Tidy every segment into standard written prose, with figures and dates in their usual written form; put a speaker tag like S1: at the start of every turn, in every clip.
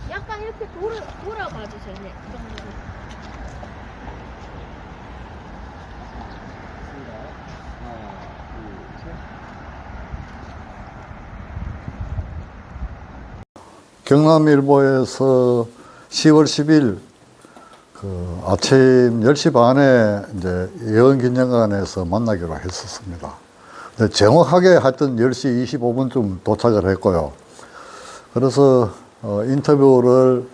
S1: 약간 이렇게 돌아봐 주세요. 네, 그 정도로.
S2: 경남일보에서 10월 10일 그 아침 10시 반에 이제 예언기념관에서 만나기로 했었습니다. 근데 정확하게 하여튼 10시 25분쯤 도착을 했고요. 그래서 인터뷰를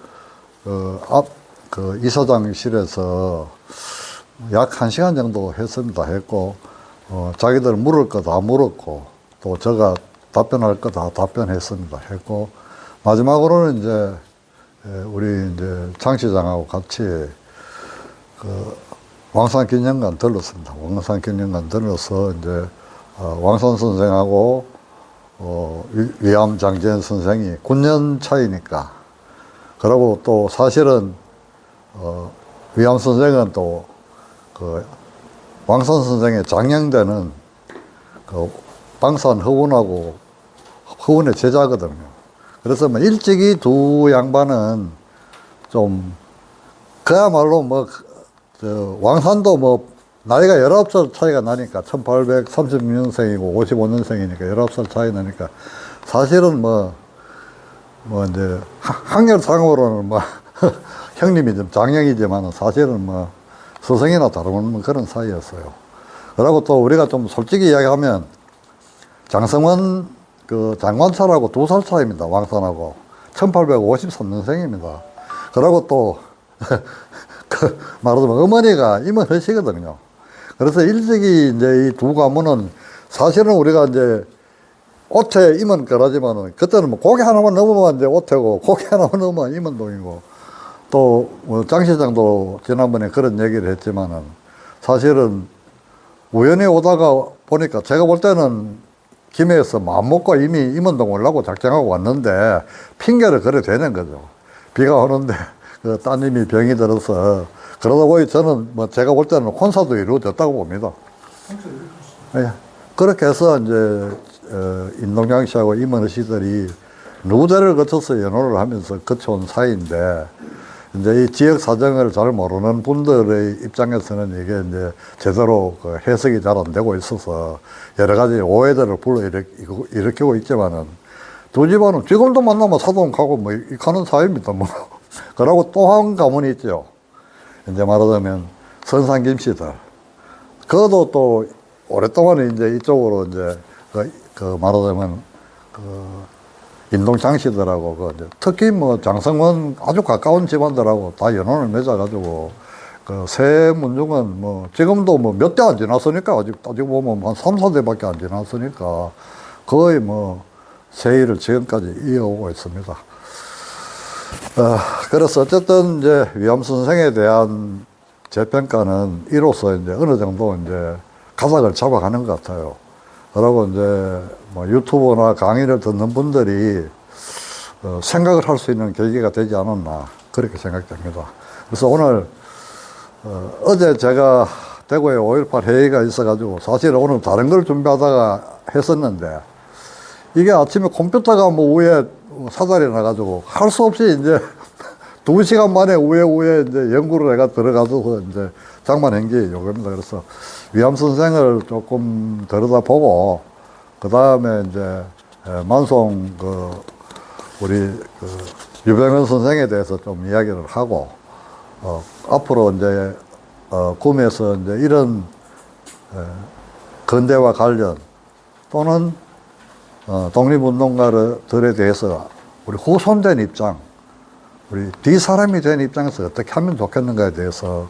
S2: 그 이사장실에서 약 1시간 정도 했습니다. 했고 자기들 물을 거 다 물었고 또 제가 답변할 거 다 답변했습니다. 했고 마지막으로는 이제 우리 이제 장 시장하고 같이 그 왕산기념관 들렀습니다. 왕산기념관 들러서 이제 왕산 선생하고 위암 장재현 선생이 9년 차이니까, 그리고 또 사실은 위암 선생은 또 그 왕산 선생의 장량대는 그 방산 허운하고 허운의 제자거든요. 그래서 뭐 일찍이 두 양반은 좀 그야말로 뭐 왕산도 뭐 나이가 19살 차이가 나니까 1836년생이고 55년생이니까 19살 차이 나니까 사실은 뭐 이제 학렬상으로는 뭐 형님이 좀 장형이지만 사실은 뭐 스승이나 다름없는 그런 사이였어요. 그리고 또 우리가 좀 솔직히 이야기하면 장성원 그 장관차라고 2살 차이입니다. 왕산하고 1853년생입니다. 그리고 또 그 말하자면 어머니가 임원하시거든요. 그래서 일찍이 이제 이 두 가문은 사실은 우리가 이제 오태 임원 거라지만은 그때는 뭐 고개 하나만 넘으면 이제 오태고 고개 하나만 넘으면 임원동이고, 또 장 시장도 지난번에 그런 얘기를 했지만은 사실은 우연히 오다가 보니까 제가 볼 때는 김해에서 마음먹고 이미 임원동 오려고 작정하고 왔는데 핑계를 그래 대는 거죠. 비가 오는데 그 따님이 병이 들어서, 그러다 보니 저는 뭐 제가 볼 때는 혼사도 이루어졌다고 봅니다. 예. 그렇게 해서 이제 인동양 씨하고 임원의 씨들이 누대를 거쳐서 연호를 하면서 거쳐온 사이인데, 이제 이 지역 사정을 잘 모르는 분들의 입장에서는 이게 이제 제대로 그 해석이 잘 안 되고 있어서 여러 가지 오해들을 불러일으키고 있지만은, 두 집안은 지금도 만나면 사돈 가고 뭐 이카는 사이입니다. 뭐. 그러고 또 한 가문이 있죠. 이제 말하자면 선상 김씨들. 그것도 또 오랫동안 이제 이쪽으로 이제 그 말하자면 그 인동장 씨들하고 그 특히 뭐 장성원 아주 가까운 집안들하고 다 연혼을 맺어가지고 그 새 문중은 뭐 지금도 뭐 몇 대 안 지났으니까, 아직 따지고 보면 한 3, 4대밖에 안 지났으니까 거의 뭐 세일을 지금까지 이어오고 있습니다. 그래서 어쨌든 이제 위암 선생에 대한 재평가는 이로써 이제 어느 정도 이제 가닥을 잡아가는 것 같아요. 그리고 이제 뭐 유튜브나 강의를 듣는 분들이 생각을 할 수 있는 계기가 되지 않았나, 그렇게 생각됩니다. 그래서 오늘 어제 제가 대구에 5.18 회의가 있어가지고 사실 오늘 다른 걸 준비하다가 했었는데, 이게 아침에 컴퓨터가 뭐 위에 사달이 나가지고 할 수 없이 이제 2시간 만에 우에 이제 연구를 내가 들어가서 이제 장만한 게 요겁니다. 그래서 위암 선생을 조금 들여다보고, 그 다음에 이제 만송 우리 유병헌 선생에 대해서 좀 이야기를 하고, 앞으로 이제 구미에서 이제 이런 근대와 관련 또는 독립운동가들에 대해서 우리 후손된 입장, 우리 뒷사람이 된 입장에서 어떻게 하면 좋겠는가에 대해서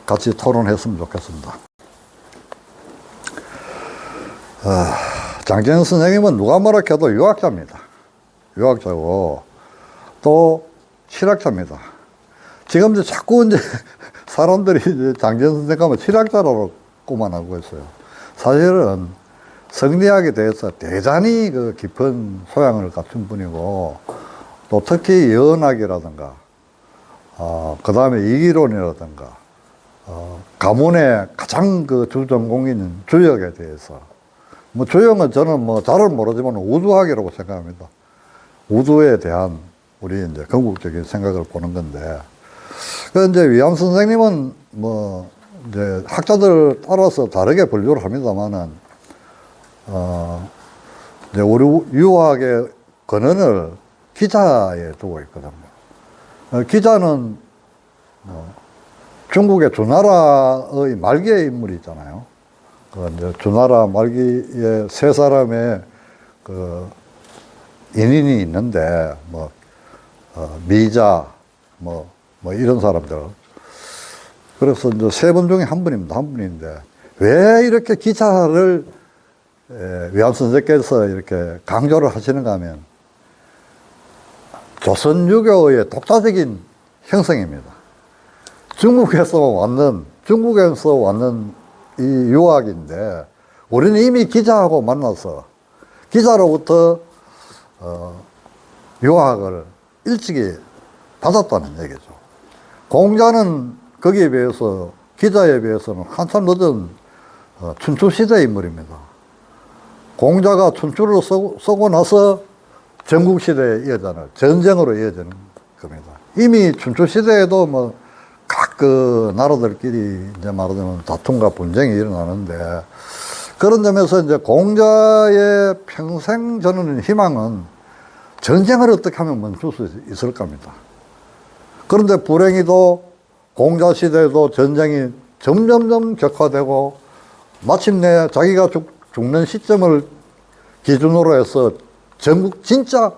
S2: 같이 토론했으면 좋겠습니다. 장재현 선생님은 누가 뭐라 해도 유학자입니다. 유학자고 또 실학자입니다. 지금 이제 자꾸 이제 사람들이 이제 장재현 선생 하면 실학자라고 꼽아나고 있어요. 사실은 성리학에 대해서 대단히 그 깊은 소양을 갖춘 분이고, 또 특히 예언학이라든가, 그 다음에 이기론이라든가, 가문의 가장 그 주전공인 주역에 대해서, 뭐 주역은 저는 뭐 잘은 모르지만 우주학이라고 생각합니다. 우주에 대한 우리 이제 건국적인 생각을 보는 건데, 그 이제 위암 선생님은 뭐 이제 학자들 따라서 다르게 분류를 합니다만은, 이제 우리 유학의 근원을 기자에 두고 있거든요. 기자는 중국의 주나라의 말기의 인물이 있잖아요. 그 이제 주나라 말기에 세 사람의 그 인인이 있는데, 뭐, 미자, 뭐 이런 사람들. 그래서 이제 세 분 중에 한 분입니다. 한 분인데, 왜 이렇게 기자를 위암 선생께서 이렇게 강조를 하시는가 하면, 조선 유교의 독자적인 형성입니다. 중국에서 왔는 이 유학인데, 우리는 이미 기자하고 만나서 기자로부터 유학을 일찍이 받았다는 얘기죠. 공자는 거기에 비해서, 기자에 비해서는 한참 늦은 춘추시대 인물입니다. 공자가 춘추를 쓰고 나서 전국시대에 이어지는, 전쟁으로 이어지는 겁니다. 이미 춘추시대에도 뭐 각 그 나라들끼리 이제 말하자면 다툼과 분쟁이 일어나는데, 그런 점에서 이제 공자의 평생 저는 희망은 전쟁을 어떻게 하면 멈출 수 있을 겁니다. 그런데 불행히도 공자 시대에도 전쟁이 점점점 격화되고, 마침내 자기가 죽는 시점을 기준으로 해서 진짜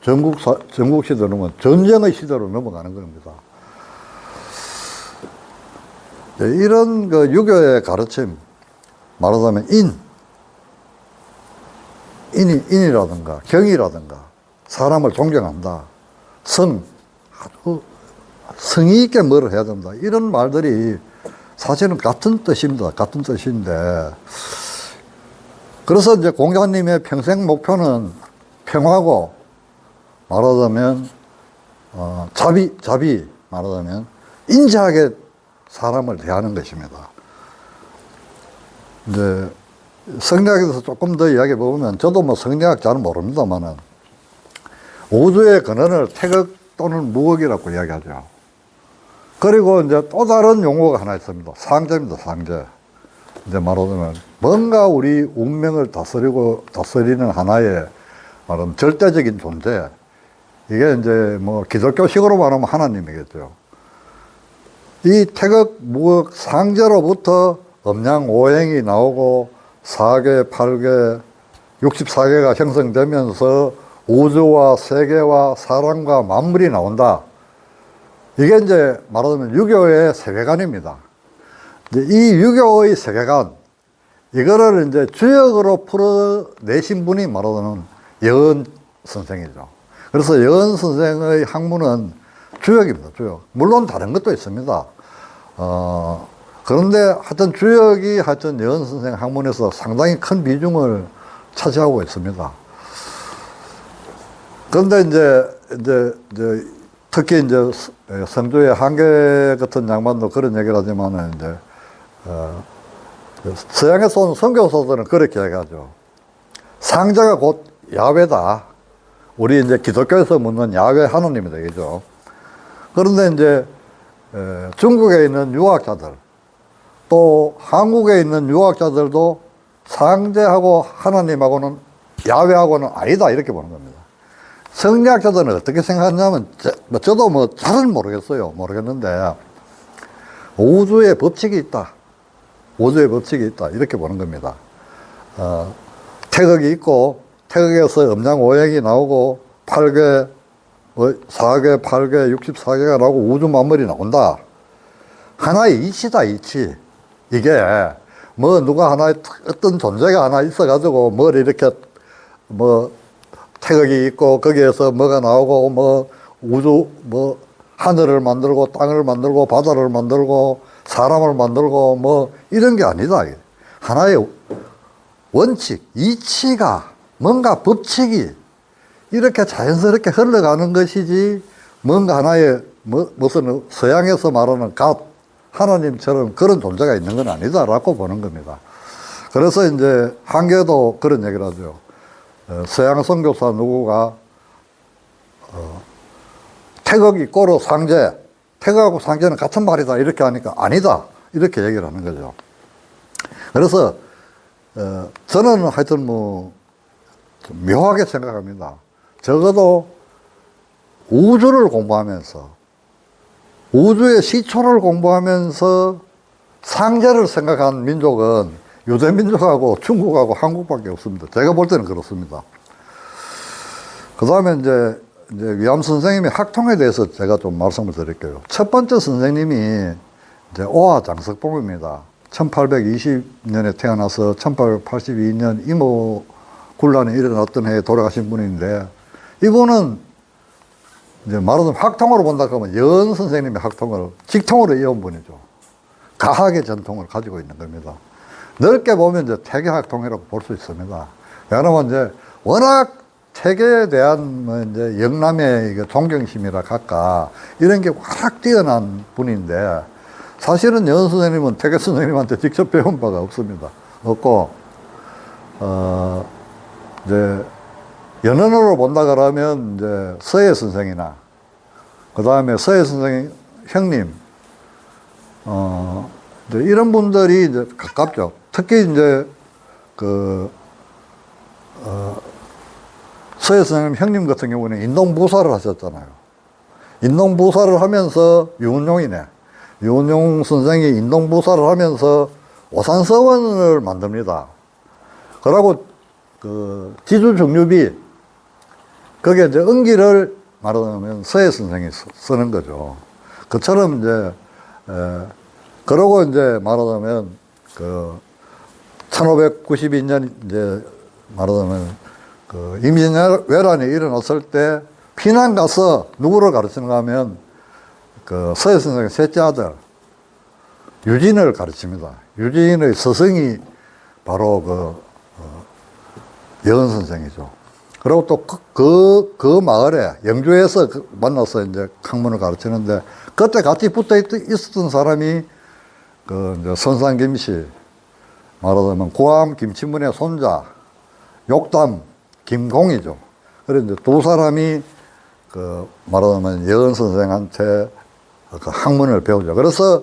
S2: 전국 시대로는 전쟁의 시대로 넘어가는 겁니다. 이런 그 유교의 가르침, 말하자면 인이라든가 경이라든가 사람을 존경한다, 성의 있게 뭘 해야 된다, 이런 말들이 사실은 같은 뜻입니다. 같은 뜻인데, 그래서 이제 공자님의 평생 목표는 평화고, 말하자면 자비 말하자면 인자하게 사람을 대하는 것입니다. 이제 성리학에 대해서 조금 더 이야기해 보면, 저도 뭐 성리학 잘 모릅니다만은, 우주의 근원을 태극 또는 무극이라고 이야기하죠. 그리고 이제 또 다른 용어가 하나 있습니다. 상제입니다. 상제. 이제 말하자면 뭔가 우리 운명을 다스리는 하나의 말하면 절대적인 존재. 이게 이제 뭐 기독교식으로 말하면 하나님이겠죠. 이 태극, 무극, 상제로부터 음양 오행이 나오고 4개, 8개, 64개가 형성되면서 우주와 세계와 사람과 만물이 나온다. 이게 이제 말하자면 유교의 세계관입니다. 이제 이 유교의 세계관, 이거를 이제 주역으로 풀어내신 분이 말하자면 여은 선생이죠. 그래서 여은 선생의 학문은 주역입니다, 주역. 물론 다른 것도 있습니다. 그런데 하여튼 주역이 하여튼 여은 선생 학문에서 상당히 큰 비중을 차지하고 있습니다. 그런데 이제 특히 이제 성주의 한계 같은 양반도 그런 얘기를 하지만은 이제, 서양에서 온 선교사들은 그렇게 얘기하죠. 상자가 곧 야훼다. 우리 이제 기독교에서 묻는 야훼 하나님이 되겠죠. 그런데 이제, 중국에 있는 유학자들, 또 한국에 있는 유학자들도 상제하고 하나님하고는, 야훼하고는 아니다, 이렇게 보는 겁니다. 성리학자들은 어떻게 생각하냐면, 저도 뭐 잘은 모르겠는데, 우주의 법칙이 있다. 우주의 법칙이 있다. 이렇게 보는 겁니다. 태극이 있고, 태극에서 음양오행이 나오고, 8개, 4개, 8개, 64개가 나오고 우주 만물이 나온다. 하나의 이치다, 이치. 이게, 뭐, 누가 하나의 어떤 존재가 하나 있어가지고, 뭘 이렇게, 뭐, 태극이 있고, 거기에서 뭐가 나오고, 뭐, 우주, 뭐, 하늘을 만들고, 땅을 만들고, 바다를 만들고, 사람을 만들고, 뭐, 이런 게 아니다. 하나의 원칙, 이치가, 뭔가 법칙이 이렇게 자연스럽게 흘러가는 것이지, 뭔가 하나의, 무슨 서양에서 말하는 갓, 하나님처럼 그런 존재가 있는 건 아니다라고 보는 겁니다. 그래서 이제 한계도 그런 얘기를 하죠. 서양 선교사 누구가 태극이 꼬로 상제, 태극하고 상제는 같은 말이다 이렇게 하니까 아니다 이렇게 얘기를 하는 거죠. 그래서 저는 하여튼 뭐 묘하게 생각합니다. 적어도 우주를 공부하면서 우주의 시초를 공부하면서 상제를 생각한 민족은 유대민족하고 중국하고 한국밖에 없습니다. 제가 볼 때는 그렇습니다. 그 다음에 이제 위암 선생님의 학통에 대해서 제가 좀 말씀을 드릴게요. 첫 번째 선생님이 이제 오화 장석봉입니다. 1820년에 태어나서 1882년 이모 굴란이 일어났던 해에 돌아가신 분인데, 이분은 이제 말하자면 학통으로 본다 그러면 연 선생님의 학통을 직통으로 이어온 분이죠. 가학의 전통을 가지고 있는 겁니다. 넓게 보면 이제 태계학통이라고 볼 수 있습니다. 왜냐하면 이제 워낙 태계에 대한 뭐 이제 영남의 존경심이라 각각 이런 게 워낙 뛰어난 분인데, 사실은 연 선생님은 태계 선생님한테 직접 배운 바가 없습니다. 없고, 이제 연언으로 본다 그러면 이제 서예 선생이나 그 다음에 서예 선생 형님, 이제 이런 분들이 이제 가깝죠. 특히 이제 서예 선생님 형님 같은 경우는 인동부사를 하셨잖아요. 인동부사를 하면서 유은용이네. 유은용 선생이 인동부사를 하면서 오산서원을 만듭니다. 그러고 지주정류비, 거기에 이제 은기를 말하자면 서예 선생이 쓰는 거죠. 그처럼 이제, 그러고 이제 말하자면 1592년 이제 말하자면 임진왜란이 일어났을 때 피난 가서 누구를 가르치는가 하면 서예 선생의 셋째 아들 유진을 가르칩니다. 유진의 스승이 바로 여은 선생이죠. 그리고 또 그 마을에 영주에서 만나서 이제 학문을 가르치는데, 그때 같이 붙어 있었던 사람이 이제 선산 김씨, 말하자면 구암 김치문의 손자 욕담 김공이죠. 그래서 이제 두 사람이 말하자면 여은 선생한테 학문을 배우죠. 그래서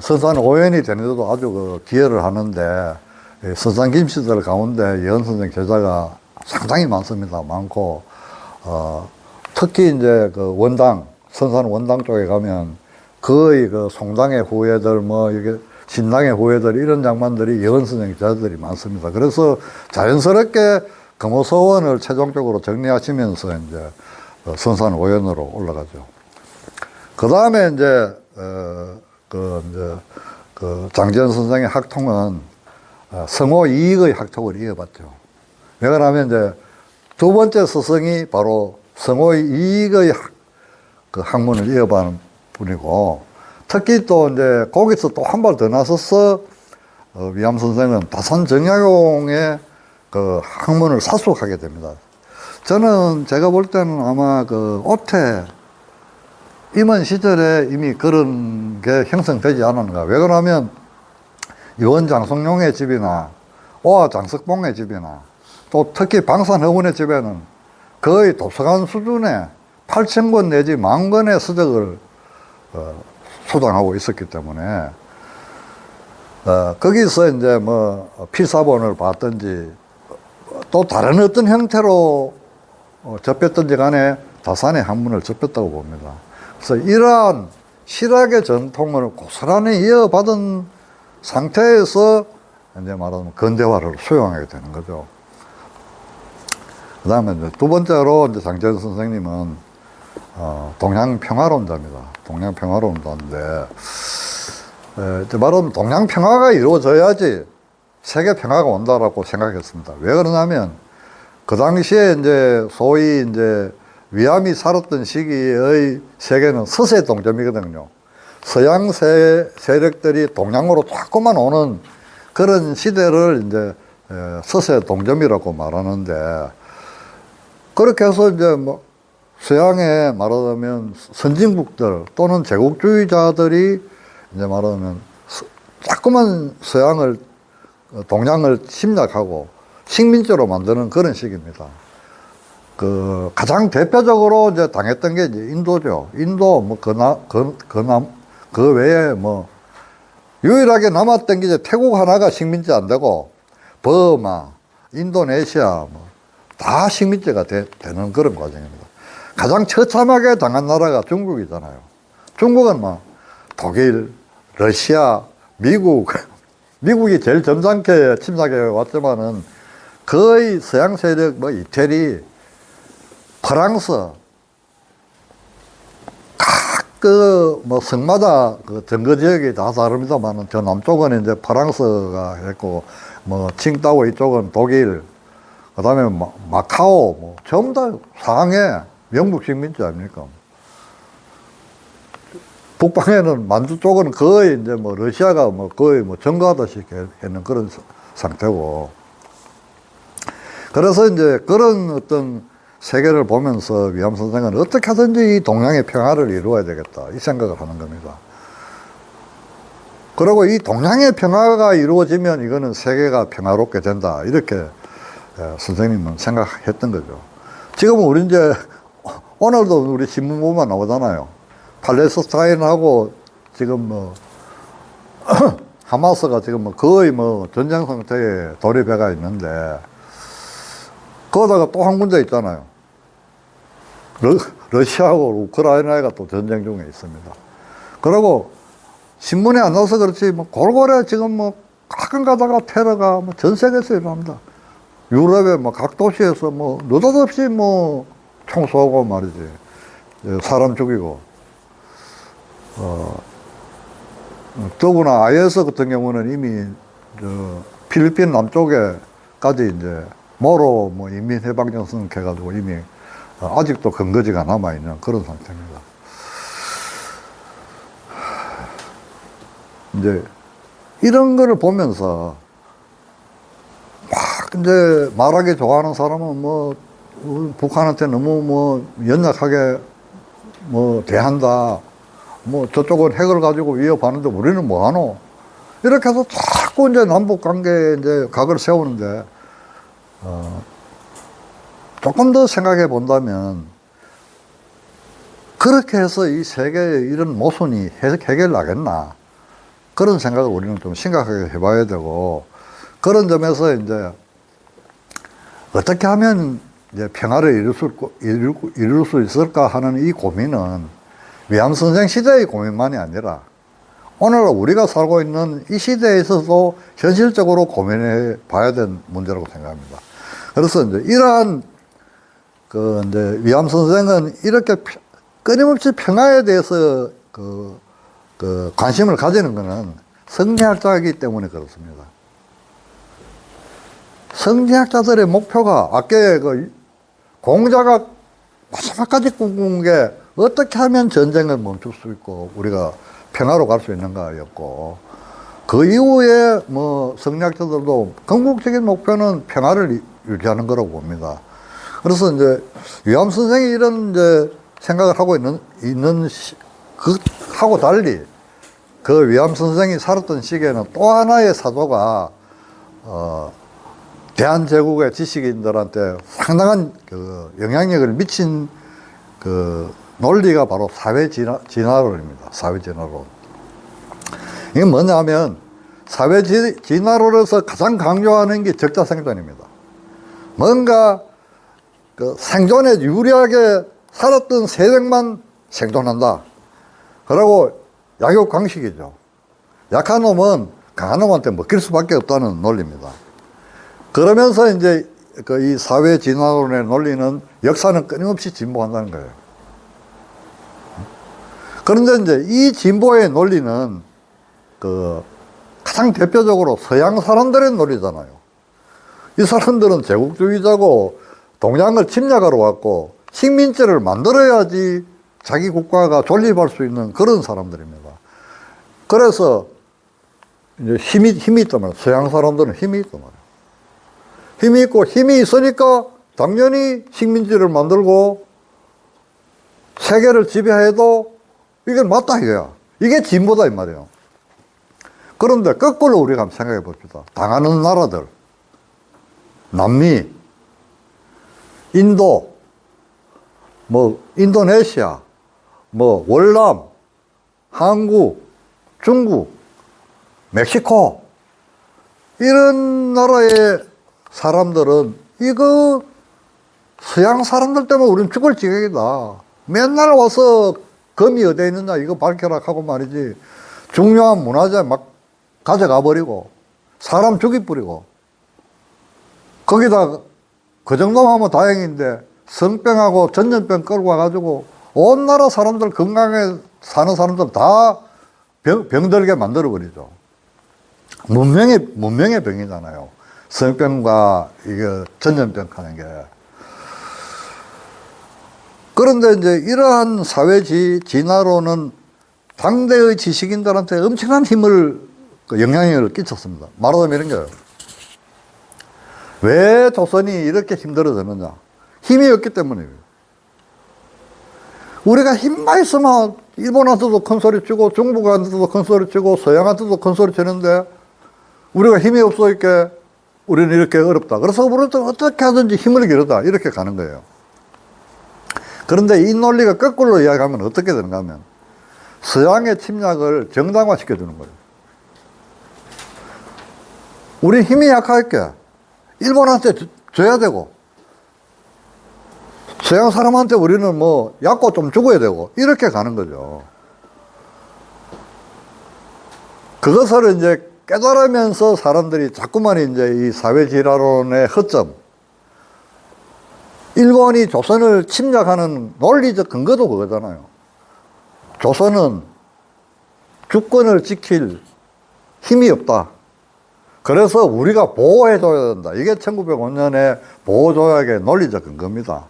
S2: 선산 오연이 되는데도 아주 기여를 하는데, 선산 김씨들 가운데 여은 선생 제자가 상당히 많습니다. 많고, 특히 이제 원당, 선산 원당 쪽에 가면 거의 송당의 후예들, 뭐, 이게 신당의 후예들, 이런 장만들이 여은 선생 제자들이 많습니다. 그래서 자연스럽게 금호서원을 최종적으로 정리하시면서 이제 선산 오연으로 올라가죠. 그 다음에 이제, 장지현 선생의 학통은 성호 이익의 학통을 이어봤죠. 왜 그러냐면 이제 두 번째 스승이 바로 성호 이익의 학문을 이어받은 분이고, 특히 또 이제 거기서 또 한 발 더 나서서 위암 선생은 다산 정약용의 학문을 사수하게 됩니다. 저는 제가 볼 때는 아마 오태 임원 시절에 이미 그런 게 형성되지 않았는가. 왜 그러냐면 유원 장성용의 집이나 오화 장석봉의 집이나 또 특히 방산허군의 집에는 거의 도서관 수준의 8,000권 내지 10,000권의 서적을 소장하고 있었기 때문에 거기서 이제 뭐 필사본을 봤든지 또 다른 어떤 형태로 접했든지 간에 다산의 학문을 접했다고 봅니다. 그래서 이러한 실학의 전통을 고스란히 이어받은 상태에서 이제 말하자면 근대화를 수용하게 되는 거죠. 그 다음에 이제 두 번째로 이제 장지현 선생님은 동양평화론자입니다. 동양평화론자인데, 이제 말하자면 동양평화가 이루어져야지 세계 평화가 온다라고 생각했습니다. 왜 그러냐면 그 당시에 이제 소위 이제 위암이 살았던 시기의 세계는 서세 동점이거든요. 서양 세력들이 동양으로 자꾸만 오는 그런 시대를 이제 서세 동점이라고 말하는데, 그렇게 해서 이제 뭐 서양에 말하자면 선진국들 또는 제국주의자들이 이제 말하자면 자꾸만 동양을 침략하고 식민지로 만드는 그런 시기입니다. 가장 대표적으로 이제 당했던 게 이제 인도죠. 인도, 그 외에 유일하게 남았던 게 이제 태국 하나가 식민지 안 되고, 버마, 인도네시아, 다 식민지가 되는 그런 과정입니다. 가장 처참하게 당한 나라가 중국이잖아요. 중국은 독일, 러시아, 미국이 제일 점잖게 침략해 왔지만은 거의 서양 세력, 이태리, 프랑스, 각 성마다 점거 지역이 다 다릅니다만은 저 남쪽은 이제 프랑스가 했고, 칭다오 이쪽은 독일, 그 다음에 마카오, 전부 다 상해, 영국 식민지 아닙니까? 북방에는 만주 쪽은 거의 이제 러시아가 거의 점거하듯이 했는 그런 상태고. 그래서 이제 그런 어떤 세계를 보면서 위암 선생은 어떻게 하든지 이 동양의 평화를 이루어야 되겠다, 이 생각을 하는 겁니다. 그리고 이 동양의 평화가 이루어지면 이거는 세계가 평화롭게 된다, 이렇게 선생님은 생각했던 거죠. 지금은 우리 이제 오늘도 우리 신문 보면 나오잖아요. 팔레스타인하고 지금 하마스가 지금 거의 전쟁 상태에 돌입해가 있는데, 거기다가 또 한 군데 있잖아요. 러시아하고 우크라이나가 또 전쟁 중에 있습니다. 그리고 신문에 안 나와서 그렇지 골고루 지금 가끔 가다가 테러가 전 세계에서 일어납니다. 유럽의 각 도시에서 느닷없이 총 쏘고 말이지, 사람 죽이고, 더구나 IS 같은 경우는 이미 필리핀 남쪽에까지 이제 모로 인민해방정 선언해가지고 이미 아직도 근거지가 남아있는 그런 상태입니다. 이제 이런 거를 보면서 막 이제 말하기 좋아하는 사람은 북한한테 너무 연약하게 대한다. 저쪽은 핵을 가지고 위협하는데 우리는 뭐하노? 이렇게 해서 자꾸 이제 남북 관계에 이제 각을 세우는데, 조금 더 생각해 본다면, 그렇게 해서 이 세계의 이런 모순이 해결 나겠나? 그런 생각을 우리는 좀 심각하게 해봐야 되고, 그런 점에서 이제 어떻게 하면 이제 평화를 이룰 수 있을까 하는 이 고민은 위암 선생 시대의 고민만이 아니라 오늘 우리가 살고 있는 이 시대에 있어서 현실적으로 고민해 봐야 될 문제라고 생각합니다. 그래서 이제 이러한 이제 위암 선생은 이렇게 끊임없이 평화에 대해서 관심을 가지는 것은 성리학자이기 때문에 그렇습니다. 성리학자들의 목표가 아까 공자가 마지막까지 꿈꾼 게 어떻게 하면 전쟁을 멈출 수 있고 우리가 평화로 갈 수 있는가였고, 그 이후에 성리학자들도 궁극적인 목표는 평화를 유지하는 거라고 봅니다. 그래서 이제 위암 선생이 이런 이제 생각을 하고 하고 달리 그 위암 선생이 살았던 시기에는 또 하나의 사조가 대한제국의 지식인들한테 상당한 영향력을 미친 논리가 바로 사회진화론입니다. 사회진화론. 이게 뭐냐면, 사회진화론에서 가장 강조하는 게 적자생존입니다. 뭔가 생존에 유리하게 살았던 세력만 생존한다. 그리고 약육강식이죠. 약한 놈은 강한 놈한테 먹힐 수밖에 없다는 논리입니다. 그러면서 이제 이 사회진화론의 논리는 역사는 끊임없이 진보한다는 거예요. 그런데 이제 이 진보의 논리는 가장 대표적으로 서양 사람들의 논리잖아요. 이 사람들은 제국주의자고 동양을 침략하러 왔고 식민지를 만들어야지 자기 국가가 존립할 수 있는 그런 사람들입니다. 그래서 이제 힘이 있단 말이에요. 서양 사람들은 힘이 있단 말이에요. 힘이 있고 힘이 있으니까 당연히 식민지를 만들고 세계를 지배해도 이게 맞다 이거야. 이게 진보다 이 말이에요. 그런데 거꾸로 우리가 한번 생각해 봅시다. 당하는 나라들, 남미, 인도, 뭐 인도네시아, 뭐 월남, 한국, 중국, 멕시코 이런 나라의 사람들은 이거 서양 사람들 때문에 우리는 죽을 지경이다. 맨날 와서 금이 어디에 있느냐 이거 밝혀라 하고 말이지. 중요한 문화재 막 가져가 버리고 사람 죽여버리고 거기다 그 정도만 하면 다행인데 성병하고 전염병 끌고 와가지고 온 나라 사람들 건강에 사는 사람들 다 병들게 만들어버리죠. 문명의 병이잖아요. 성병과 이게 전염병 하는 게. 그런데 이제 이러한 사회 진화론은 당대의 지식인들한테 엄청난 영향력을 끼쳤습니다. 말하자면 이런 거예요. 왜 조선이 이렇게 힘들어졌느냐? 힘이 없기 때문이에요. 우리가 힘만 있으면 일본한테도 큰 소리 치고 중국한테도 큰 소리 치고 서양한테도 큰 소리 치는데 우리가 힘이 없으니까 우리는 이렇게 어렵다. 그래서 우리는 어떻게 하든지 힘을 기르다. 이렇게 가는 거예요. 그런데 이 논리가 거꾸로 이야기하면 어떻게 되는가 하면 서양의 침략을 정당화시켜주는 거예요. 우리 힘이 약하니까 일본한테 줘야 되고 서양 사람한테 우리는 뭐 약고 좀 죽어야 되고 이렇게 가는 거죠. 그것을 이제 깨달으면서 사람들이 자꾸만 이제 이 사회진화론의 허점, 일본이 조선을 침략하는 논리적 근거도 그거잖아요. 조선은 주권을 지킬 힘이 없다. 그래서 우리가 보호해줘야 된다. 이게 1905년에 보호조약의 논리적 근거입니다.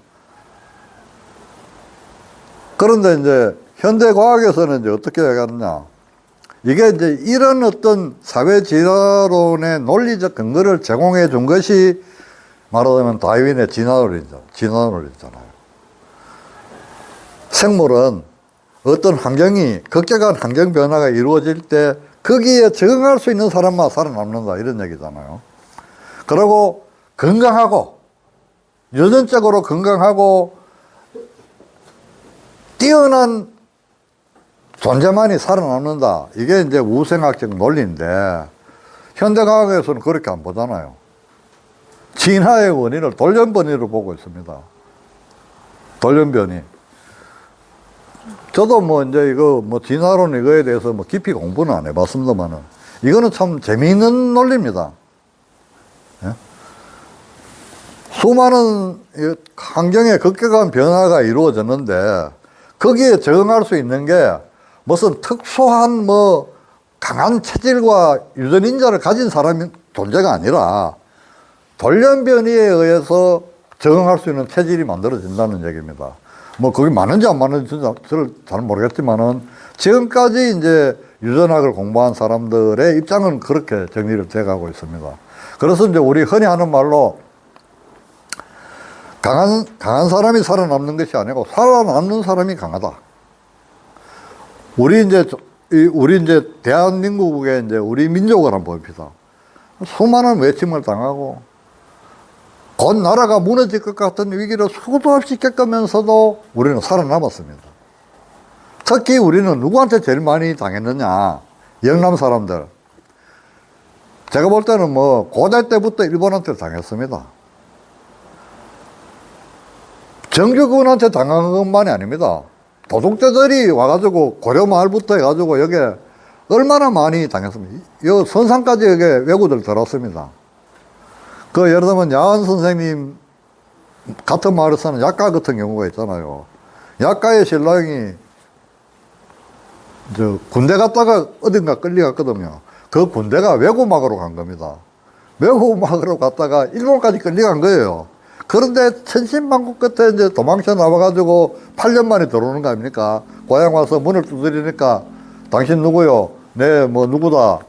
S2: 그런데 이제 현대과학에서는 이제 어떻게 얘기하느냐. 이게 이제 이런 어떤 사회진화론의 논리적 근거를 제공해 준 것이 말하자면 다윈의 진화론이잖아요. 생물은 어떤 환경이, 급격한 환경 변화가 이루어질 때 거기에 적응할 수 있는 사람만 살아남는다. 이런 얘기잖아요. 그리고 건강하고, 유전적으로 건강하고, 뛰어난 존재만이 살아남는다. 이게 이제 우생학적 논리인데, 현대과학에서는 그렇게 안 보잖아요. 진화의 원인을 돌연변이로 보고 있습니다. 돌연변이. 저도 뭐 이제 이거 뭐 진화론 이거에 대해서 뭐 깊이 공부는 안 해봤습니다만은 이거는 참 재미있는 논리입니다. 예? 수많은 환경의 급격한 변화가 이루어졌는데 거기에 적응할 수 있는 게 무슨 특수한 뭐 강한 체질과 유전인자를 가진 사람이 존재가 아니라 돌연변이에 의해서 적응할 수 있는 체질이 만들어진다는 얘기입니다. 뭐 그게 맞는지 안 맞는지 저를 잘 모르겠지만은 지금까지 이제 유전학을 공부한 사람들의 입장은 그렇게 정리를 돼가고 있습니다. 그래서 이제 우리 흔히 하는 말로 강한 사람이 살아남는 것이 아니고 살아남는 사람이 강하다. 우리 이제 대한민국의 이제 우리 민족을 한번 봅시다. 수많은 외침을 당하고 곧 나라가 무너질 것 같은 위기를 수도 없이 겪으면서도 우리는 살아남았습니다. 특히 우리는 누구한테 제일 많이 당했느냐? 영남 사람들. 제가 볼 때는 뭐 고대 때부터 일본한테 당했습니다. 정규군한테 당한 것만이 아닙니다. 도둑들이 와가지고 고려마을부터 해가지고 여기 얼마나 많이 당했습니다. 요 선산까지 여기 왜구들 들어왔습니다. 그 예를 들면 야한 선생님 같은 마을에 사는 약가 같은 경우가 있잖아요. 약가의 신랑이 군대 갔다가 어딘가 끌려갔거든요. 그 군대가 외구막으로 간 겁니다. 외구막으로 갔다가 일본까지 끌려간 거예요. 그런데 천신만고 끝에 이제 도망쳐 나와가지고 8년 만에 들어오는 거 아닙니까? 고향 와서 문을 두드리니까 당신 누구요? 네, 뭐 누구다.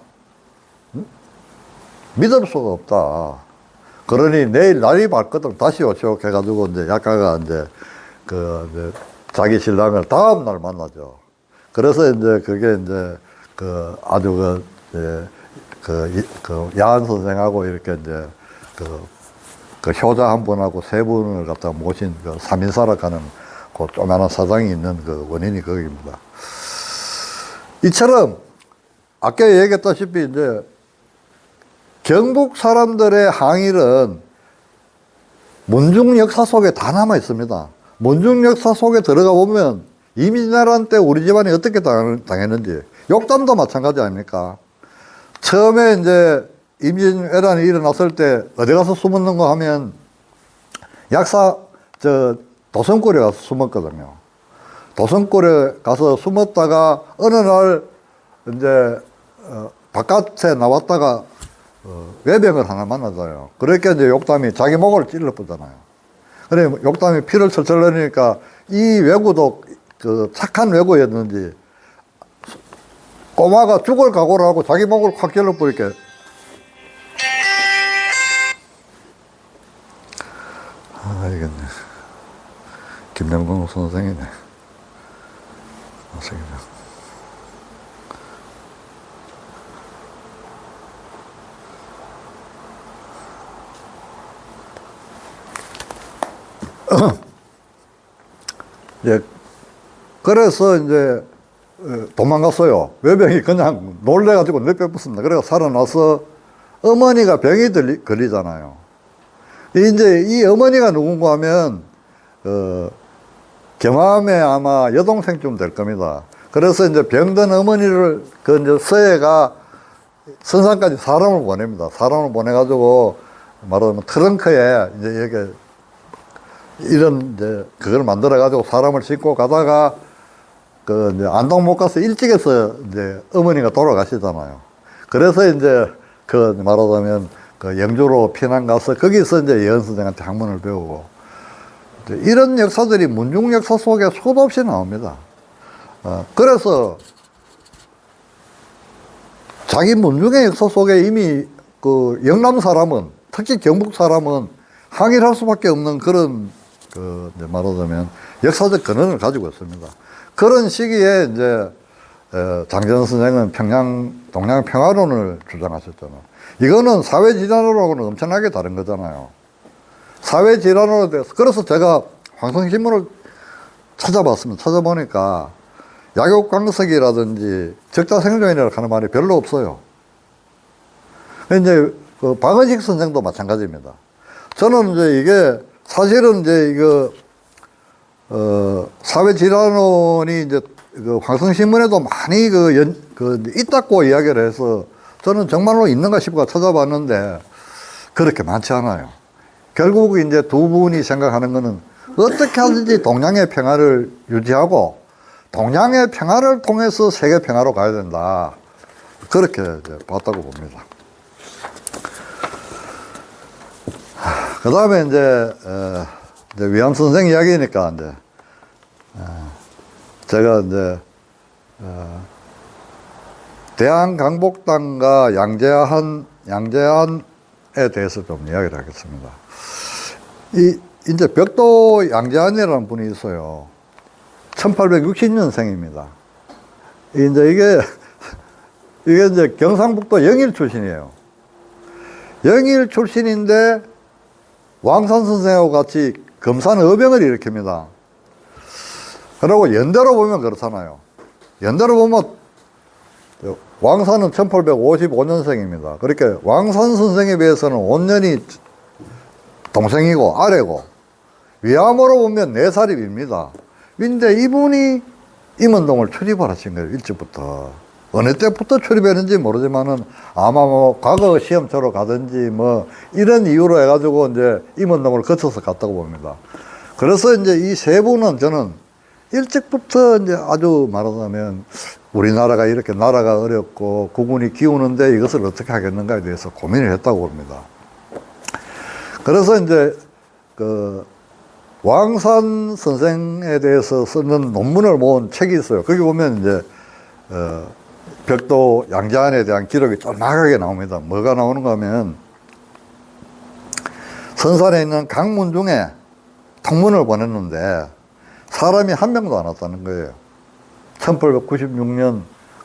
S2: 믿을 수가 없다. 그러니 내일 날이 밝거든 다시 오쇼 해가지고 이제 약가가 이제 자기 신랑을 다음 날 만나죠. 그래서 이제 그게 이제 아주 야한 선생하고 이렇게 이제 효자 한 분하고 세 분을 갖다 모신 3인사라 가는 그 조그마한 사장이 있는 그 원인이 거기입니다. 이처럼 아까 얘기했다시피 이제 경북 사람들의 항일은 문중 역사 속에 다 남아 있습니다. 문중 역사 속에 들어가 보면 이민자란 때 우리 집안이 어떻게 당했는지, 욕담도 마찬가지 아닙니까? 처음에 이제 임진왜란이 일어났을 때 어디 가서 숨었는가 하면 도성골에 가서 숨었거든요. 도성골에 가서 숨었다가 어느 날 이제 바깥에 나왔다가 외병을 하나 만나잖아요. 그렇게 이제 욕담이 자기 목을 찔러보잖아요. 그래 욕담이 피를 철철 흘리니까 이 왜구도 그 착한 왜구였는지 꼬마가 죽을 각오를 하고 자기 목을 확 찔러버리니까 이겠네. 김영동 선생이네. 선생이네. 예, 그래서 이제 도망갔어요. 외병이 그냥 놀래가지고 내빼붙습니다. 그래서 살아나서 어머니가 병이 걸리잖아요. 이제 이 어머니가 누군가 하면 경암에 아마 여동생쯤 될 겁니다. 그래서 이제 병든 어머니를 그 이제 서해가 선산까지 사람을 보냅니다. 사람을 보내가지고 말하자면 트렁크에 이제 이렇게 이런 이제 그걸 만들어 가지고 사람을 싣고 가다가 그 이제 안동 못 가서 일찍해서 이제 어머니가 돌아가시잖아요. 그래서 이제 그 말하자면 그 영주로 피난 가서 거기서 이제 예언 선생한테 학문을 배우고 이런 역사들이 문중 역사 속에 수도 없이 나옵니다. 그래서 자기 문중의 역사 속에 이미 그 영남 사람은 특히 경북 사람은 항일할 수밖에 없는 그런 그 이제 말하자면 역사적 근원을 가지고 있습니다. 그런 시기에 이제 장전 선생은 동양 평화론을 주장하셨잖아요. 이거는 사회 질환으로는 엄청나게 다른 거잖아요. 사회 질환으로 대해서 그래서 제가 황성신문을 찾아봤습니다. 찾아보니까 약육강석이라든지 적자생존이라고 하는 말이 별로 없어요. 이제 그 박은식 선생도 마찬가지입니다. 저는 이제 이게 사실은 이제 이거 사회질환론이 이제 그 황성신문에도 많이 있다고 이야기를 해서 저는 정말로 있는가 싶어 찾아봤는데 그렇게 많지 않아요. 결국 이제 두 분이 생각하는 거는 어떻게 하든지 동양의 평화를 유지하고 동양의 평화를 통해서 세계 평화로 가야 된다. 그렇게 이제 봤다고 봅니다. 그 다음에 이제 위암 선생 이야기니까 이제 제가 이제 대한강복당과 양재한에 대해서 좀 이야기를 하겠습니다. 이제 벽도 양재한이라는 분이 있어요. 1860년생입니다. 이제 이게 이제 경상북도 영일 출신이에요. 영일 출신인데 왕산 선생하고 같이 금산 어병을 일으킵니다. 그리고 연대로 보면 그렇잖아요. 연대로 보면 왕산은 1855년생입니다. 그렇게 왕산 선생에 비해서는 5년이 동생이고 아래고 위암으로 보면 4살이 깁니다. 근데 이분이 임원동을 출입을 하신 거예요. 일찍부터. 어느 때부터 출입했는지 모르지만은 아마 뭐 과거 시험처로 가든지 뭐 이런 이유로 해가지고 이제 임원동을 거쳐서 갔다고 봅니다. 그래서 이제 이 세 분은 저는 일찍부터 이제 아주 말하자면 우리나라가 이렇게 나라가 어렵고 국군이 기우는데 이것을 어떻게 하겠는가에 대해서 고민을 했다고 봅니다. 그래서 이제 그 왕산 선생에 대해서 쓰는 논문을 모은 책이 있어요. 거기 보면 이제 벽도 양재한에 대한 기록이 쫄막하게 나옵니다. 뭐가 나오는가 하면 선산에 있는 강문 중에 통문을 보냈는데 사람이 한 명도 안 왔다는 거예요. 1896년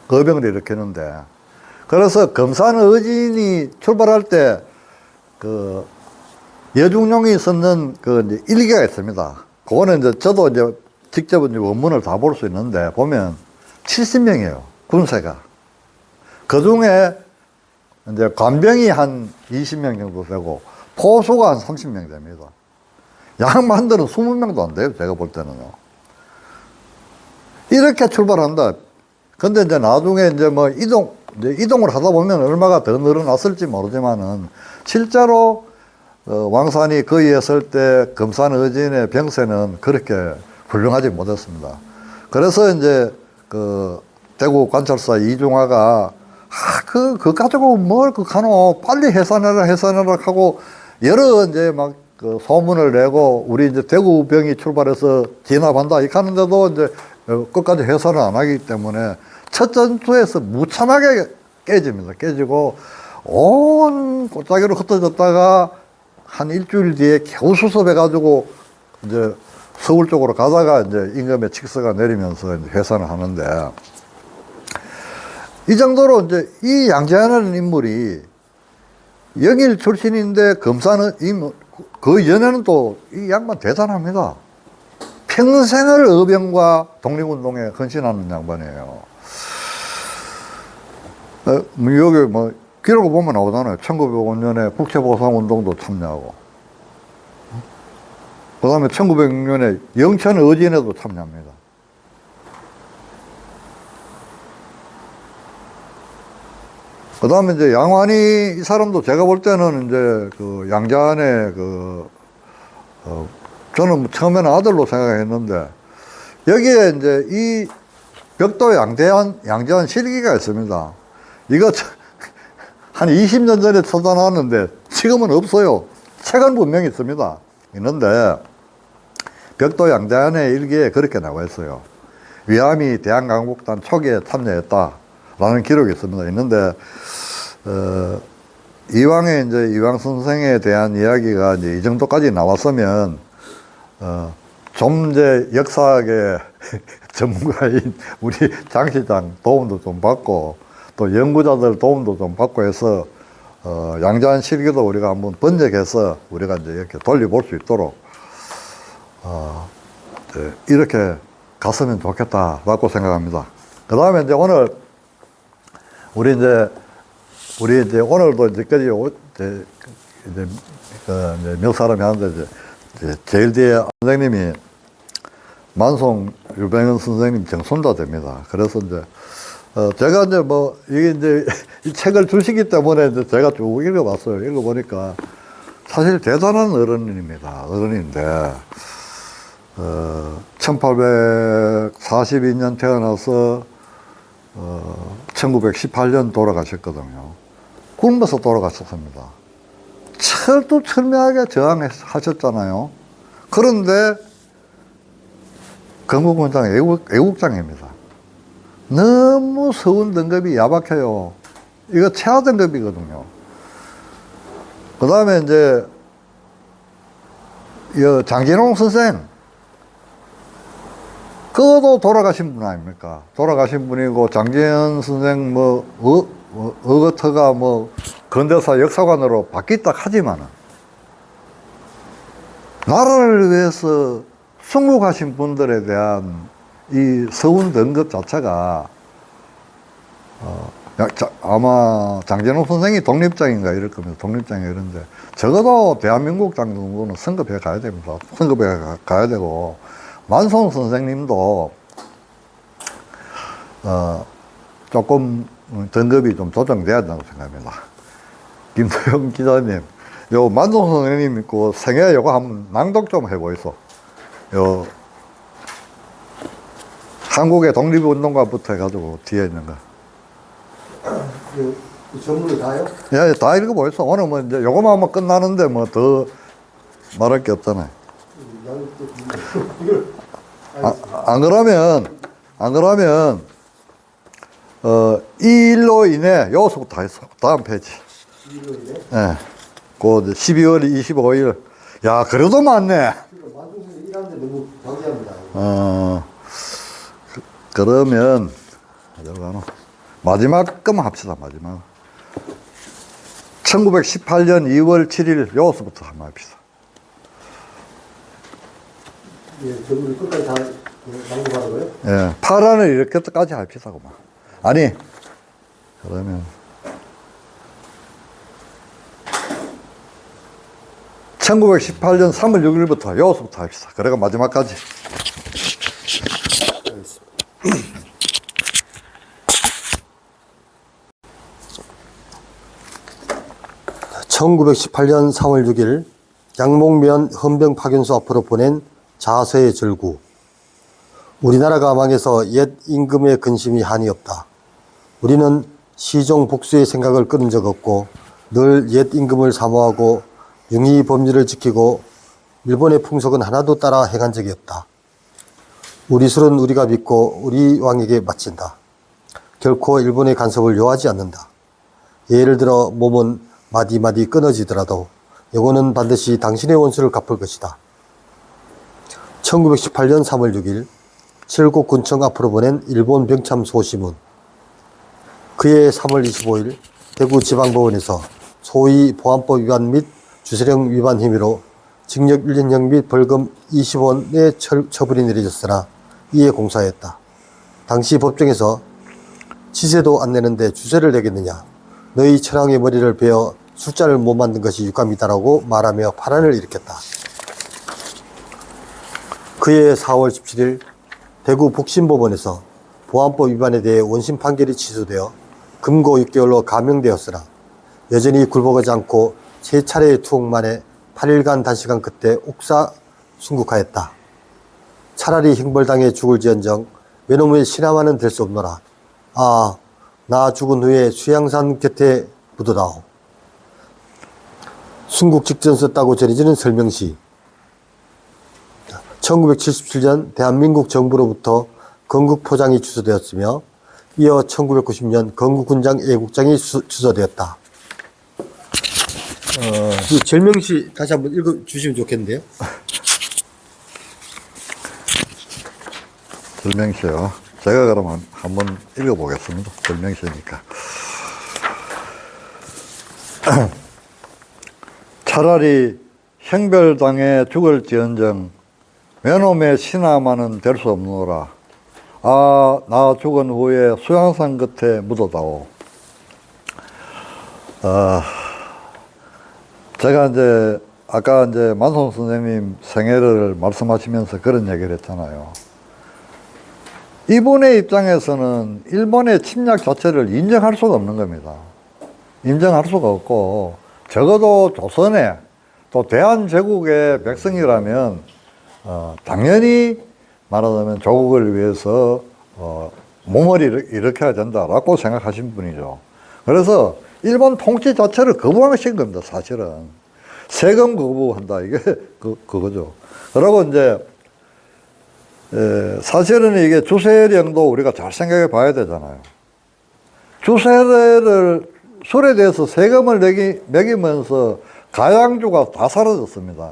S2: 거병을 일으켰는데 그래서 금산 의진이 출발할 때 여중용이 썼는 일기가 있습니다. 그거는 이제 저도 이제 직접 이제 원문을 다 볼 수 있는데 보면 70명이에요. 군세가. 그 중에 이제 관병이 한 20명 정도 되고 포수가 한 30명 됩니다. 양반들은 20명도 안 돼요. 제가 볼 때는요. 이렇게 출발한다. 근데 이제 나중에 이제 뭐 이동을 하다 보면 얼마가 더 늘어났을지 모르지만은 실제로 왕산이 거의했을 때 금산의진의 병세는 그렇게 훌륭하지 못했습니다. 그래서 이제 그 대구 관찰사 이중화가 그거 가지고 뭘 하노 빨리 해산해라 하고 여러 이제 막 그 소문을 내고 우리 이제 대구병이 출발해서 진압한다 이렇게 하는데도 이제 끝까지 해산을 안 하기 때문에 첫 전투에서 무참하게 깨집니다. 깨지고 온 골짜기로 흩어졌다가 한 일주일 뒤에 겨우 수습해가지고 이제 서울 쪽으로 가다가 이제 임금의 칙서가 내리면서 이제 해산을 하는데 이 정도로 이제 이 양재하는 인물이 영일 출신인데 검사는 그 전에는 또 이 양반 대단합니다. 평생을 의병과 독립운동에 헌신하는 양반이에요. 여기 뭐 기록을 보면 나오잖아요. 1905년에 국채보상운동도 참여하고 그 다음에 1906년에 영천의진에도 참여합니다. 그 다음에 이제 양환이 이 사람도 제가 볼 때는 이제 그 양자한의 저는 처음에는 아들로 생각했는데 여기에 이제 이 벽도 양재한 실기가 있습니다. 이거 한 20년 전에 찾아놨는데 지금은 없어요. 책은 분명히 있습니다. 있는데 벽도 양재한의 일기에 그렇게 나와 있어요. 위암이 대한강국단 초기에 참여했다라는 기록이 있습니다. 있는데 이왕에 이제 이황 선생에 대한 이야기가 이제 이 정도까지 나왔으면 좀 이제 역사학의 전문가인 우리 장 시장 도움도 좀 받고 또 연구자들 도움도 좀 받고 해서 양자한 실기도 우리가 한번 번역해서 우리가 이제 이렇게 돌려볼 수 있도록 이렇게 갔으면 좋겠다라고 생각합니다. 그 다음에 이제 오늘 우리 이제 오늘도 이제까지 이제 몇 사람이 하는데 이제 제일 뒤에 선생님이 만송 유병현 선생님 정손자 됩니다. 그래서 이제 제가 이제 뭐 이게 이제 이 책을 주시기 때문에 이제 제가 쭉 읽어봤어요. 읽어보니까 사실 대단한 어른입니다. 어른인데 1842년 태어나서 1918년 돌아가셨거든요. 굶어서 돌아가셨습니다. 철두철미하게 저항하셨잖아요. 그런데 건국원장 애국장입니다. 너무 서운 등급이 야박해요. 이거 최하 등급이거든요. 그 다음에 이제 장진홍 선생 그것도 돌아가신 분 아닙니까? 돌아가신 분이고 장재현 선생 어거터가 근대사 역사관으로 바뀌었다 하지만은 나라를 위해서 순국하신 분들에 대한 이 서운 등급 자체가 아마 장진홍 선생이 독립장인가 이럴 겁니다. 독립장이 이런데 적어도 대한민국 정도는 성급해 가야 됩니다. 성급해 가야 되고 만송 선생님도 조금 등급이 좀 조정돼야 된다고 생각합니다. 김도영 기자님, 요 만송 선생님 그 생애 요거 한번 낭독 좀 해보이소. 요 한국의 독립운동가부터 해가지고 뒤에 있는 거.
S3: 그 전문을 다요?
S2: 예, 다 읽어보이소. 오늘 뭐 이제 요거만 하면 끝나는데 뭐 더 말할 게 없잖아요. 안 그러면 이 일로 인해 여기서부터 했어. 다음 페이지.
S3: 이 일로 인해?
S2: 예. 그 12월 25일. 야, 그래도 많네.
S3: 만중선이 일하는데 너무 방해합니다.
S2: 그러면 마지막 것만 합시다. 마지막 1918년 2월 7일 여기서부터 한번 합시다.
S3: 예, 전문을 끝까지 다 낭비받아요?
S2: 예, 파란을 이렇게까지 합시다고 막. 아니, 그러면 1918년 3월 6일부터 여기서부터 합시다. 그래가 마지막까지.
S3: 1918년 3월 6일 양목면 헌병 파견소 앞으로 보낸 자서의 절구. 우리나라가 망해서 옛 임금의 근심이 한이 없다. 우리는 시종 복수의 생각을 끊은 적 없고 늘 옛 임금을 사모하고 융의 법률을 지키고 일본의 풍속은 하나도 따라 행한 적이 없다. 우리 술은 우리가 믿고 우리 왕에게 바친다. 결코 일본의 간섭을 요하지 않는다. 예를 들어 몸은 마디마디 끊어지더라도 영혼은 반드시 당신의 원수를 갚을 것이다. 1918년 3월 6일 칠곡 군청 앞으로 보낸 일본 병참 소시문. 그해 3월 25일 대구지방법원에서 소위 보안법 위반 및 주세령 위반 혐의로 징역 1년형 및 벌금 20원의 처분이 내려졌으나 이에 공사했다. 당시 법정에서 지세도 안 내는데 주세를 내겠느냐. 너희 천황의 머리를 베어 숫자를 못 만든 것이 유감이다라고 말하며 파란을 일으켰다. 그해 4월 17일 대구 복심법원에서 보안법 위반에 대해 원심 판결이 취소되어 금고 6개월로 감형되었으나 여전히 굴복하지 않고 세 차례의 투옥 만에 8일간 단시간 끝에 옥사 순국하였다. 차라리 형벌당해 죽을지언정 외놈의 신하만은 될 수 없노라. 아, 나 죽은 후에 수양산 곁에 묻어다오. 순국 직전 썼다고 전해지는 설명시. 1977년 대한민국 정부로부터 건국포장이 주소되었으며 이어 1990년 건국군장 애국장이 주소되었다. 이 절명시 다시 한번 읽어주시면 좋겠는데요.
S2: 절명시요. 제가 그러면 한번 읽어보겠습니다. 절명시니까. 차라리 형별당해 죽을지언정 외놈의 신하만은 될 수 없노라. 아, 나 죽은 후에 수양산 끝에 묻어다오. 제가 이제 아까 이제 만송 선생님 생애를 말씀하시면서 그런 얘기를 했잖아요. 이분의 입장에서는 일본의 침략 자체를 인정할 수가 없는 겁니다. 인정할 수가 없고, 적어도 조선의 또 대한제국의 백성이라면 당연히 말하자면 조국을 위해서 몸을 일으켜야 된다라고 생각하신 분이죠. 그래서 일본 통치 자체를 거부하신 겁니다. 사실은 세금 거부한다 이게 그거죠. 그리고 이제 사실은 이게 주세령도 우리가 잘 생각해 봐야 되잖아요. 주세를 술에 대해서 세금을 매기면서 가양주가 다 사라졌습니다.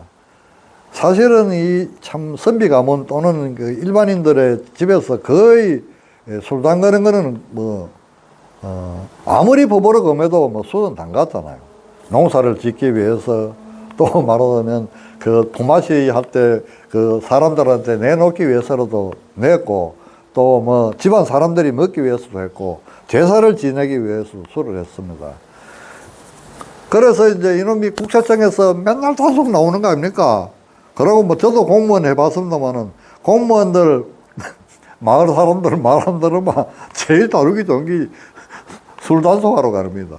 S2: 사실은 이 참 선비 가문 또는 그 일반인들의 집에서 거의 술 담그는 거는 뭐 아무리 법으로 금해도 뭐 술은 담갔잖아요. 농사를 짓기 위해서 또 말하자면 그 품앗이 할 때 그 사람들한테 내놓기 위해서라도 냈고 또 뭐 집안 사람들이 먹기 위해서도 했고 제사를 지내기 위해서 술을 했습니다. 그래서 이제 이놈이 국세청에서 맨날 단속 나오는 거 아닙니까? 그러고 뭐 저도 공무원 해봤습니다만은 공무원들 마을 사람들 말한 들으면 제일 다루기 좋은 게 술 단속하러 가랍니다.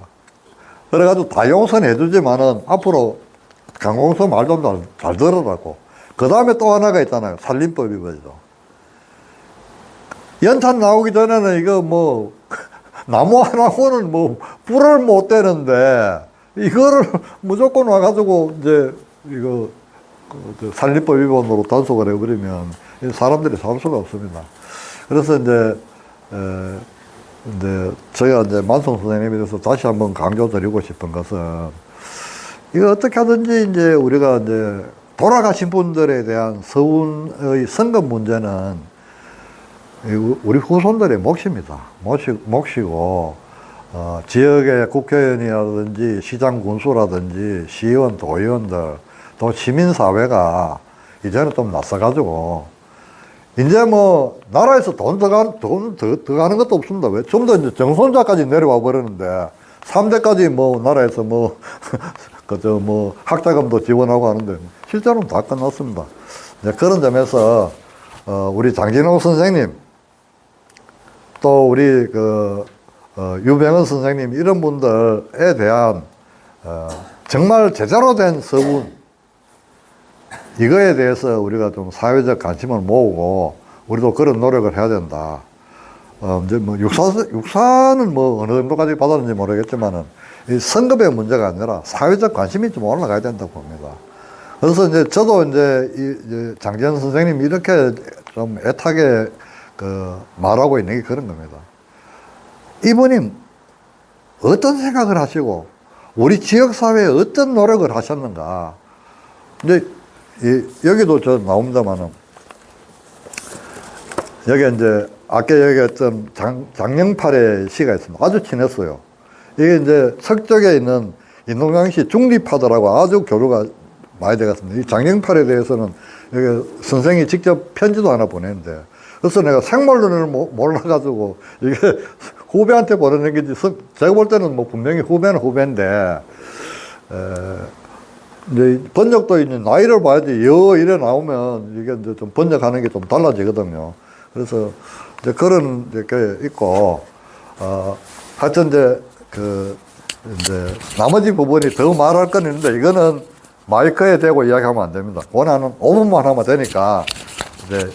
S2: 그래가지고 다 용서는 해주지만은 앞으로 강공서 말 좀 잘 들으라고. 그 다음에 또 하나가 있잖아요. 살림법이 뭐죠. 연탄 나오기 전에는 이거 뭐 나무 하나고는 뭐 불을 못 대는데 이거를 무조건 와가지고 이제 이거 살림법 위반으로 단속을 해버리면 사람들이 살 수가 없습니다. 그래서 이제 제가 이제 만송 선생님에 대해서 다시 한번 강조드리고 싶은 것은 이거 어떻게 하든지 이제 우리가 이제 돌아가신 분들에 대한 서운의 선거 문제는 우리 후손들의 몫입니다. 몫이고, 지역의 국회의원이라든지 시장 군수라든지 시의원, 도의원들, 또 시민사회가 이제는 좀 낯서가지고 이제 뭐, 나라에서 돈 더 가는 것도 없습니다. 왜? 좀 더 이제 정손자까지 내려와 버렸는데, 3대까지 뭐, 나라에서 뭐, 그저 뭐, 학자금도 지원하고 하는데, 실제로는 다 끝났습니다. 이제 그런 점에서, 우리 장진홍 선생님, 또 우리 유병헌 선생님, 이런 분들에 대한, 정말 제대로 된 서문, 이거에 대해서 우리가 좀 사회적 관심을 모으고, 우리도 그런 노력을 해야 된다. 이제 뭐, 육사는 뭐, 어느 정도까지 받았는지 모르겠지만은, 이 성급의 문제가 아니라 사회적 관심이 좀 올라가야 된다고 봅니다. 그래서 이제 저도 이제 장지현 선생님이 이렇게 좀 애타게 말하고 있는 게 그런 겁니다. 이분이 어떤 생각을 하시고, 우리 지역사회에 어떤 노력을 하셨는가. 근데, 여기도 저 나옵니다만은, 여기 이제, 아까 얘기했던 장영팔의 시가 있습니다. 아주 친했어요. 이게 이제 서쪽에 있는 인동강시 중립파들하고 아주 교류가 많이 되었습니다. 이 장영팔에 대해서는 여기 선생이 직접 편지도 하나 보냈는데, 그래서 내가 생물론을 몰라가지고, 이게 후배한테 보내는 게, 제가 볼 때는 뭐 분명히 후배는 후배인데, 이제 번역도 이제 나이를 봐야지, 이래 나오면 이게 이제 좀 번역하는 게 좀 달라지거든요. 그래서 이제 그런 게 있고, 하여튼 이제 나머지 부분이 더 말할 건 있는데, 이거는 마이크에 대고 이야기하면 안 됩니다. 원하는 5분만 하면 되니까, 이제